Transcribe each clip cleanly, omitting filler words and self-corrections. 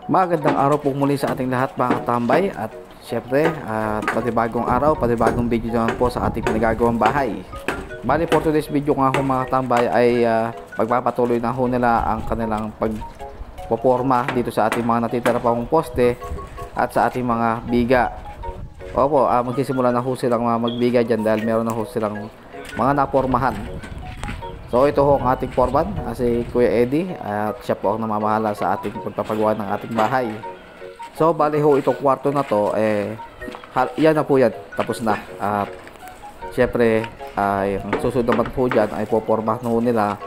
Magandang araw po muli sa ating lahat mga katambay at syempre panibagong araw, panibagong video naman po sa ating pinagagawang bahay. Bali for today's video nga ho mga katambay ay magpapatuloy na ho nila ang kanilang pagpoporma dito sa ating mga natitira pang poste at sa ating mga biga. Opo, magsisimula na ho silang magbiga dyan dahil meron na ho silang mga napormahan. So ito ho ang ating foreman, si Kuya Eddie, at siya po ang namamahala sa ating pagpapagawa ng ating bahay. So bali ho itong kwarto na to, yan na po yan, tapos na. At syempre, ang susunod naman po dyan ay popormahan ho nila.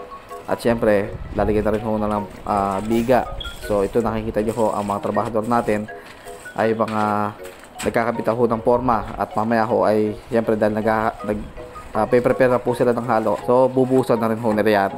At syempre, lalagyan na rin ho na ng biga. So ito nakikita nyo ho, ang mga trabahador natin ay mga nagkakabita ho ng forma. At mamaya ho ay syempre dahil prepare na po sila ng halo. So, bubusan na rin ho nila yan.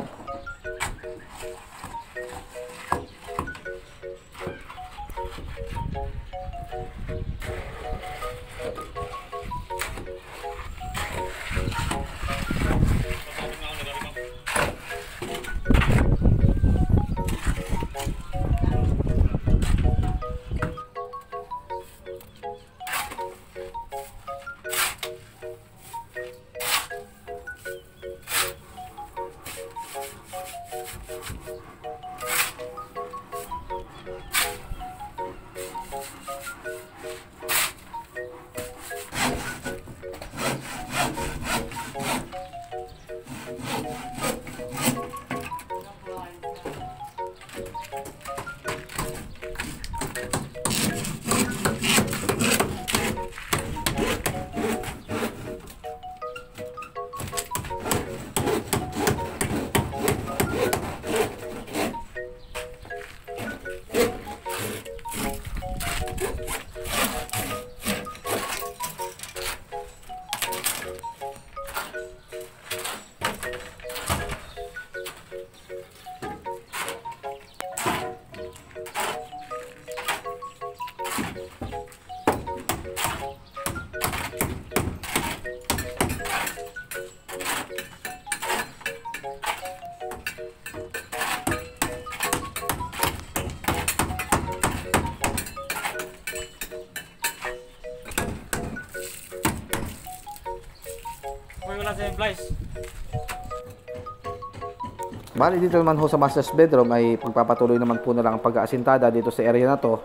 Bali dito naman ho sa master's bedroom ay pagpapatuloy naman po na lang ang pag-aasintada dito sa area na to.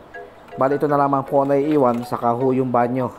Bali ito na lamang po na iiwan sa ho yung banyo.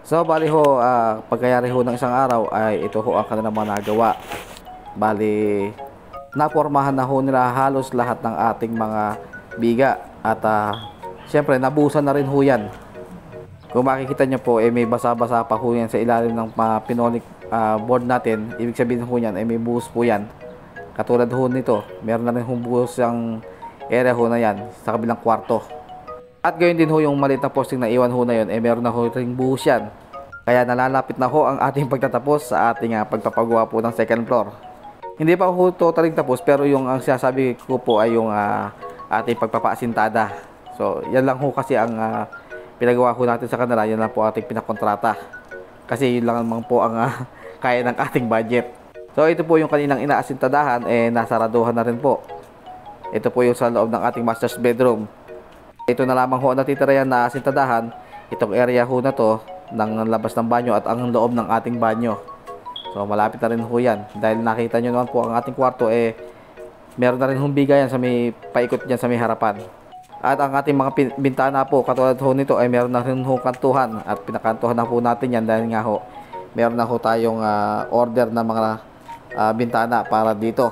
So bali ho, pagkayari ho ng isang araw ay ito ho ang kanilang mga nagawa. Bali, napormahan na ho nila halos lahat ng ating mga biga at syempre nabusan na rin ho yan. Kung makikita nyo po, may basa-basa pa ho yan sa ilalim ng pinolic board natin. Ibig sabihin ho yan, may buhos po yan. Katulad ho nito, meron na rin buhos yung area ho na yan sa kabilang kwarto. At gayon din ho yung maliit na posting na iwan ho na yun, meron na ho ring buhos yan. Kaya nalalapit na ho ang ating pagtatapos sa ating pagpapagawa po ng second floor. Hindi pa ho totally tapos, pero yung ang sinasabi ko po ay yung ating pagpapaasintada. So yan lang ho kasi ang pinagawa ho natin sa kanila, yan lang po ating pinakontrata. Kasi yun lang naman po ang kaya ng ating budget. So ito po yung kaninang inaasintadahan, nasaraduhan na rin po. Ito po yung sa loob ng ating master's bedroom. Ito na lamang ho natitira yan na asintadahan, itong area ho na to ng labas ng banyo at ang loob ng ating banyo. So malapit na rin ho yan. Dahil nakita nyo naman po ang ating kwarto, meron na rin humbiga yan sa may paikot dyan sa may harapan. At ang ating mga bintana po, katulad ho nito, ay meron na rin ho kantuhan. At pinakantuhan na po natin yan dahil nga ho, meron na ho tayong order na mga bintana para dito.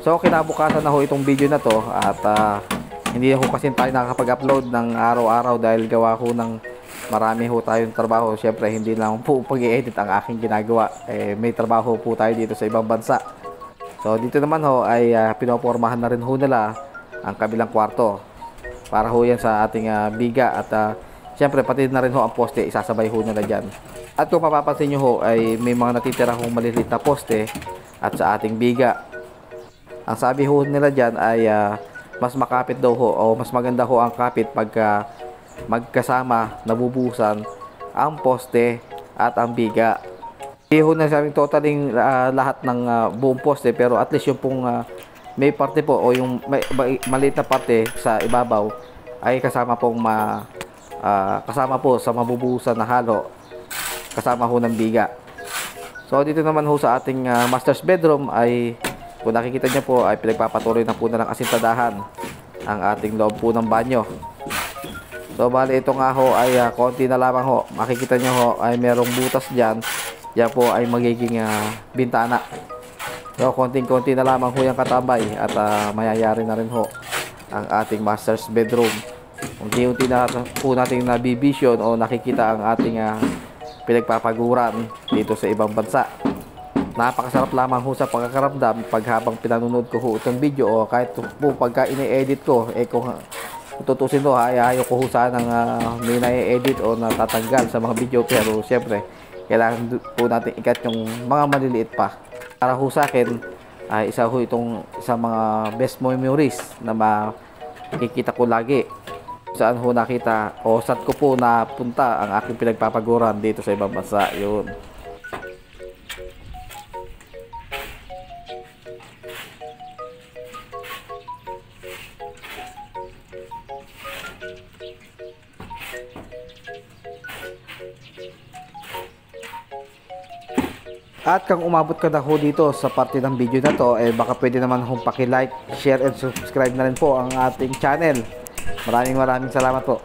So kinabukasan na ho itong video na to at hindi ho kasi tayo nakakapag-upload ng araw-araw dahil gawa ho ng marami ho tayong trabaho. Syempre hindi lang po pag-i-edit ang aking ginagawa, may trabaho po tayo dito sa ibang bansa. So dito naman ho ay pinopormahan na rin ho nila ang kabilang kwarto para ho yan sa ating biga at syempre pati na rin ho ang poste, isasabay ho nila dyan. At kung mapapansin nyo ho ay may mga natitira hong maliliit na poste at sa ating biga. Ang sabi ho nila dyan ay mas makapit daw ho o mas maganda ho ang kapit pagka magkasama nabubusan ang poste at ang biga. Hindi ho nagsabing totaling lahat ng buong poste, pero at least yung pong may parte po o yung maliit na parte sa ibabaw ay kasama pong kasama po sa mabubusan na halo, kasama ho ng biga. So dito naman ho sa ating master's bedroom ay kung nakikita nyo po ay pinagpapatuloy na po na ng asintadahan ang ating loob po ng banyo. So bali ito nga ho ay konti na lamang ho. Makikita nyo ho ay merong butas dyan. Yan po ay magiging bintana. So konting-konti na lamang ho yung katambay at mayayari na rin ho ang ating master's bedroom. Unti-unti na po natin nabibisyon o nakikita ang ating pinagpapaguran dito sa ibang bansa. Napakasarap lamang ho sa pagkakaramdam pag habang pinanonood ko ho itong video o kahit po pagka ine-edit ko, kung tutusin to ayaw ko ho sanang may na-edit o natatanggal sa mga video, pero syempre kailangan po natin ikat yung mga maliliit pa. Para ho sa akin ay isa ho itong sa mga best memories na makikita ko lagi. Saan ho nakita o saan ko po napunta ang aking pinagpapaguran dito sa ibang bansa. Yun. At kung umabot ka na ho dito sa parte ng video na to, baka pwede naman hong paki-like, share and subscribe na rin po ang ating channel. Maraming salamat po.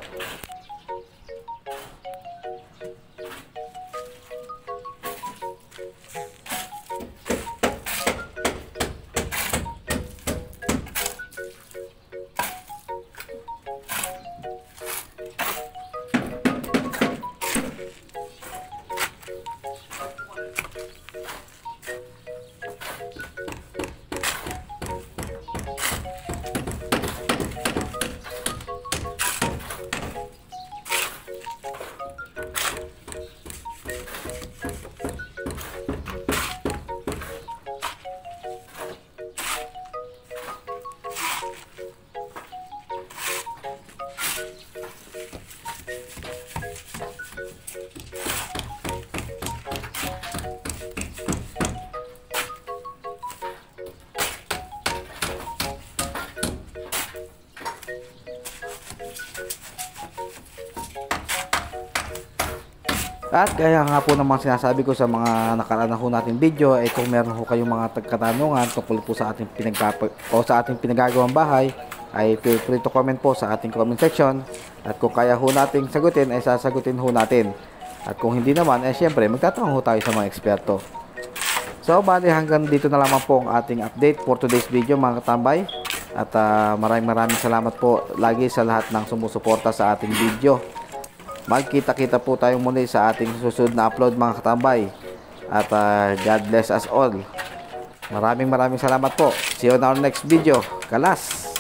At kaya nga po naman sinasabi ko sa mga nakaraan na ho natin video, kung meron ho kayong mga katanungan tungkol po sa ating pinagagawang bahay, ay feel free to comment po sa ating comment section. At kung kaya ho nating sagutin, ay sasagutin ho natin. At kung hindi naman, syempre magtatanong ho tayo sa mga eksperto. So bali hanggang dito na lamang po ang ating update for today's video mga katambay. At maraming salamat po lagi sa lahat ng sumusuporta sa ating video. Magkita-kita po tayong muli sa ating susunod na upload mga katambay. At God bless us all. Maraming salamat po. See you on our next video. Kalas!